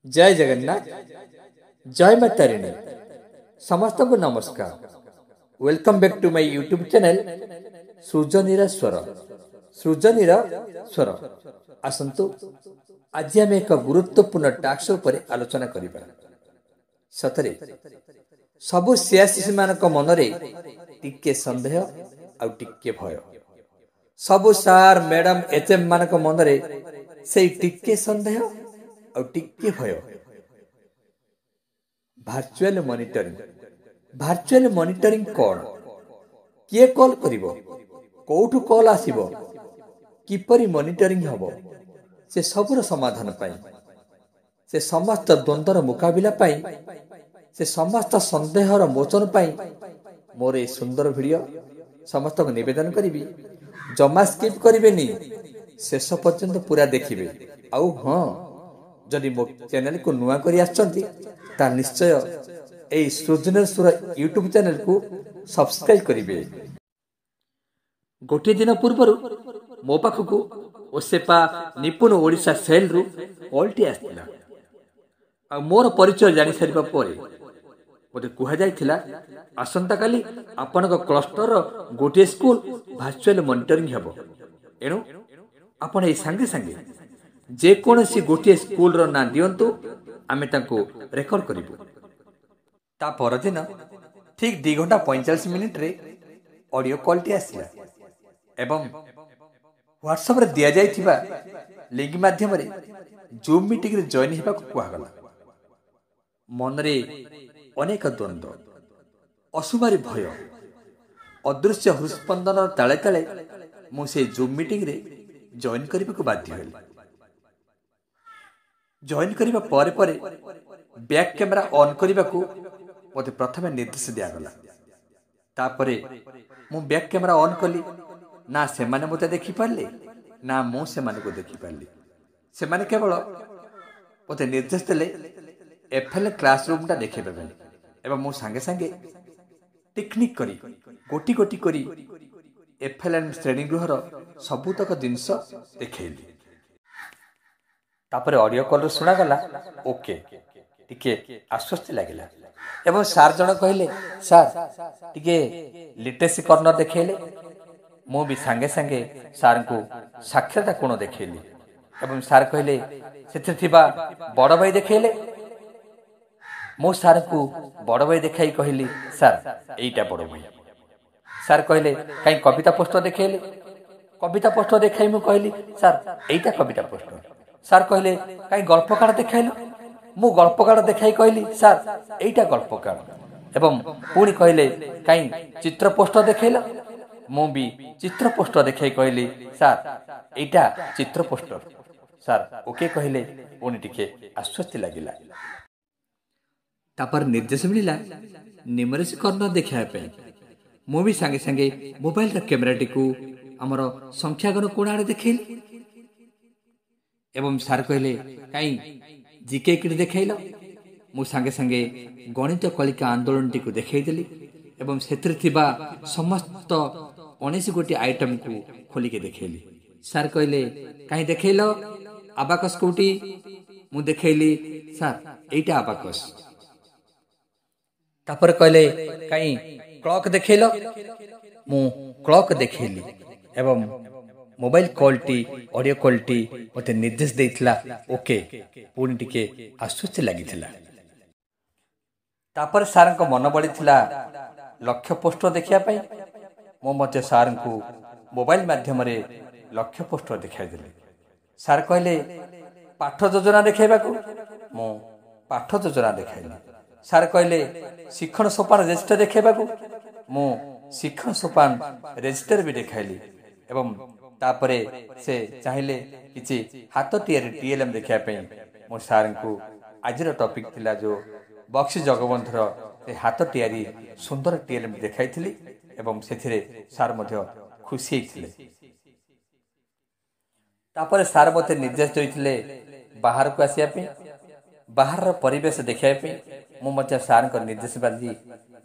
जय जगन्नाथ जय माता तारिणी समस्त को नमस्कार। Welcome back to my YouTube channel सृजनीर स्वर। आसंतु आज आम एक गुरुत्वपूर्ण टास्क उपर आलोचना करिबा। सतरे सबु सियासी मानक मनरे टिके संदेह आ टिके भय। सबु सार मैडम एचएम मानक मनरे से टिके संदेह आ टिके भय। भार्चुअल मॉनिटरिंग कौन, किए कॉल करिवो, कोठु कॉल आसीबो, किपरि मॉनिटरिंग हबो, से सबुर समाधान पाई, से समस्त द्वंद्वर मुकाबिला पाई, से समस्त संदेहर मोचन पाई मोर ए सुंदर वीडियो समस्त को निवेदन करिवि। जमा स्किप करिवेनी, शेष पर्यंत पूरा देखिबे। आउ हाँ, जदि मो चैनल को नुआ करी आछंती ता निश्चय ए सृजनीर स्वर यूट्यूब चैनल को सब्सक्राइब करिवे। गोटे दिन पूर्व मो पाखकू ओसेपा निपुण ओडिशा सेल रु कॉलटी आस्तिला। आ मोर परिचय जानि सारिबा परे मते कुहा जायथिला आसंता काली आपनक क्लस्टर गोटे स्कूल वर्चुअल मॉनिटरिंग हेबो। एनु आपण ए संगे संगे जे कोनसी गोटे स्कूल रो ना दियंतु आमे ताको रेकॉर्ड करिबो। ता परदिन ठीक 2 घंटा 45 मिनिट रे ऑडियो कॉलटी आसिला एवं व्हाट्सएप रे दिया जायथिबा लिंक माध्यम रे जूम मीटिंग रे जॉइन हेबा को कुआ गला। मन रे अनेक द्वंद्व, असुमारी भय, अदृश्य हृस्पंदन ताले ताले मु से जूम मीटिंग रे जॉइन करबा को बाध्य होली। जॉइन करिबा परे परे बैक कैमरा ऑन करिबा को मते प्रथमे निर्देश दिया गला। तापरे मु बैक कैमरा ऑन कली, ना से माने मते देखि पारले ना मु से माने को देखि पारली। से माने केवल मते निर्देश देले एफएल क्लासरूम ता देखि बेबे एवं मु संगे संगे टेक्निक करी गोटी गोटी करी एफएल श्रेणी गृहर सबुतक जिनस देखैली। तापरे ऑडियो कॉल सुना गला। ओके टिके आश्वस्ति लागिला एवं सार जण कहले सार टिके लिटरेसी कॉर्नर देखैले। मु भी संगे संगे सार को साक्षरता कोण देखैली एवं सार कहले सेथे थिबा बड़ भाई देखैले। मो सार को बड़ भाई देखाई कहली सार एइटा बड़ भाई। सार कहले काई कविता पोस्टर देखैले। कविता पोस्टर देखाई मु कहली सार एइटा कविता पोस्टर। सार कहले काई गल्प कार्ड देखाइल। मु गल्प कार्ड देखाई कहली सार एइटा गल्प कार्ड एवं पुणी कहले काई चित्र पोस्टर देखाइल। मु भी चित्र पोस्टर देखाई कहली सार एइटा चित्र पोस्टर। सार ओके कहले पुणी टिके आश्वस्ति लागिला। तापर निर्देश मिलिला न्यूमरेसी कॉर्नर देखा पे। मु भी संगे संगे मोबाइल रा कैमरा टिकू हमर संख्या गण कोण आड़े देखैली एवं सार कहले काई जीके किट देखैल। मु संगे संगे गणित कलिका आंदोलन टिकू देखैदेली एवं सेथरे थिबा समस्त 19 गोटी आइटम को खोली के देखैली। सार कहले काई देखैल अबाकस कोटी। मु देखैली सार एइटा अबाकस। तापर कहले काई क्लॉक देखैल। मु क्लॉक देखैली एवं मोबाइल कॉलटी ऑडियो कॉलटी मते निर्देश देइथिला। ओके पुणी टिके आश्वस्ति लागिथिला। तापर सार को मन बळिथिला लक्ष्य पोस्टर देखिया पई। मो मते सार को मोबाइल माध्यम रे लक्ष्य पोस्टर देखाइ देले। सार कहले पाठ योजना देखाइबा को। मो पाठ योजना देखाइली। सार कहले शिक्षण सोपान रजिस्टर देखाइबा को। मो शिक्षण सोपान रजिस्टर भी देखाइली एवं तापरे से चाहिले किछि हाथ टियर टीएलएम देखिया पे मो सार को आजिर टॉपिक थिला जो बक्सी जगबंधर से हाथ टियारी सुंदर टीएलएम देखाइथिली एवं सेथिरे सार मध्य खुशी थिले। तापरे सार मते निर्देश दैथिले बाहर को आसिया पे, बाहर परिवेश देखिया पे। मो मते सार को निर्देश बांधी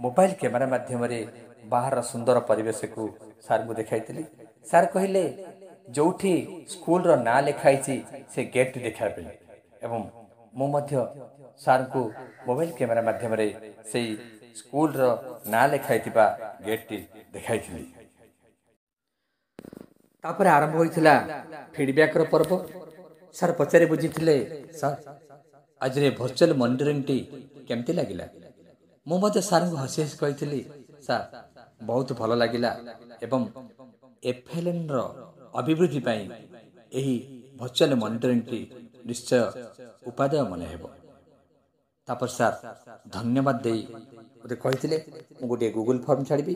मोबाइल कैमरा माध्यम रे बाहर सुंदर परिवेश को सार को देखाइथिली। सार कहले जोठी स्कूल रो ना लिखाई से गेट देखा पे एवं ମୁଁ ମଧ୍ୟ ସାର୍ଙ୍କୁ ମୋବାଇଲ କ୍ୟାମେରା ମାଧ୍ୟମରେ ସେଇ ସ୍କୁଲର ନାଁ ଲେଖାଇଥିବା ଗେଟ୍ଟି ଦେଖାଇଥିଲି। ତାପରେ ଆରମ୍ଭ ହୋଇଥିଲା ଫିଡବ୍ୟାକ୍ର ପର୍ବ। ସାର୍ ପଚାରି ବୁଝିଥିଲେ, ସାର୍ ଆଜିର ଭର୍ଚୁଆଲ ମନିଟରିଂଟି କେମିତି ଲାଗିଲା? ମୁଁ ମଧ୍ୟ ସାର୍ଙ୍କୁ ହସି ହସି କହିଥିଲି, ସାର୍ ବହୁତ ଭଲ ଲାଗିଲା ଏବଂ FLNର ଅଭିବୃଦ୍ଧି ପାଇଁ ଏହି ଭର୍ଚୁଆଲ ମନିଟରିଂଟି ନିଶ୍ଚୟ ଉପାଦେୟ ମନେ ହେବ। ତାପରେ ସାର୍ ଧନ୍ୟବାଦ ଦେଇ ମୋତେ କହିଥିଲେ, ମୁଁ ଗୋଟିଏ ଗୁଗୁଲ ଫର୍ମ ଛାଡ଼ିବି,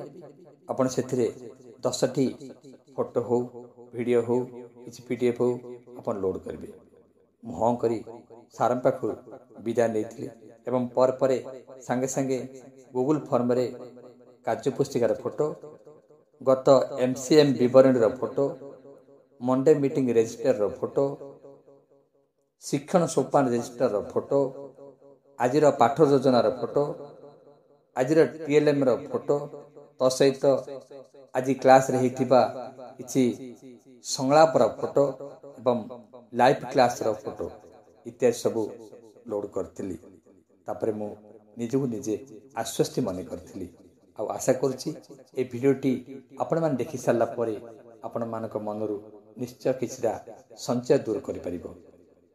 ଆପଣ ସେଥିରେ 10ଟି ଫଟୋ ହେଉ, ଭିଡ଼ିଓ ହେଉ, କିଛି PDF ହେଉ ଆପଣ ଲୋଡ଼୍ କରିବେ। ମୁଁ ହଁ କରି ସାର୍ଙ୍କ ପାଖରୁ ବିଦାୟ ନେଇଥିଲି ଏବଂ ପରେ ସାଙ୍ଗେ ସାଙ୍ଗେ ଗୁଗୁଲ ଫର୍ମରେ କାର୍ଯ୍ୟପୁସ୍ତିକାର ଫଟୋ, ଗତ MCM ବିବରଣୀର ଫଟୋ, ମଣ୍ଡେ ମିଟିଂ ରେଜିଷ୍ଟରର ଫଟୋ, ଶିକ୍ଷଣ ସୋପାନ ରେଜିଷ୍ଟରର ଫଟୋ, ଆଜିର ପାଠ ଯୋଜନାର ଫଟୋ, ଆଜିର TLMର ଫଟୋ, ତ ସହିତ ଆଜି କ୍ଲାସରେ ହେଇଥିବା କିଛି ସଂଳାପର ଫଟୋ ଏବଂ ଲାଇଭ୍ କ୍ଲାସର ଫଟୋ ଇତ୍ୟାଦି ସବୁ ଲୋଡ୍ କରିଥିଲି। ତାପରେ ମୁଁ ନିଜକୁ ନିଜେ ଆଶ୍ୱସ୍ତି ମନେ କରିଥିଲି ଆଉ ଆଶା କରୁଛି এই ଭିଡ଼ିଓଟି ଆପଣମାନେ ଦେଖି ସାରିଲା ପରେ ଆପଣମାନଙ୍କ ମନରୁ ନିଶ୍ଚୟ କିଛିଟା ସଞ୍ଚୟ ଦୂର କରିପାରିବ।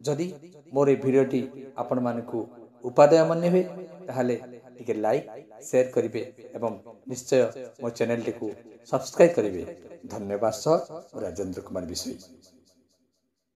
ଯଦି ମୋର এই ଭିଡ଼ିଓଟି ଆପଣମାନଙ୍କୁ ଉପାଦେୟ ମନେ ହୁଏ ତାହେଲେ ଟିକେ ଲାଇକ୍ ସେୟାର କରିବେ ଏବଂ ନିଶ୍ଚୟ ମୋ ଚ୍ୟାନେଲଟିକୁ ସବସ୍କ୍ରାଇବ୍ କରିବେ। ଧନ୍ୟବାଦ ସହ ରାଜେନ୍ଦ୍ର କୁମାର ବିଶୋଇ।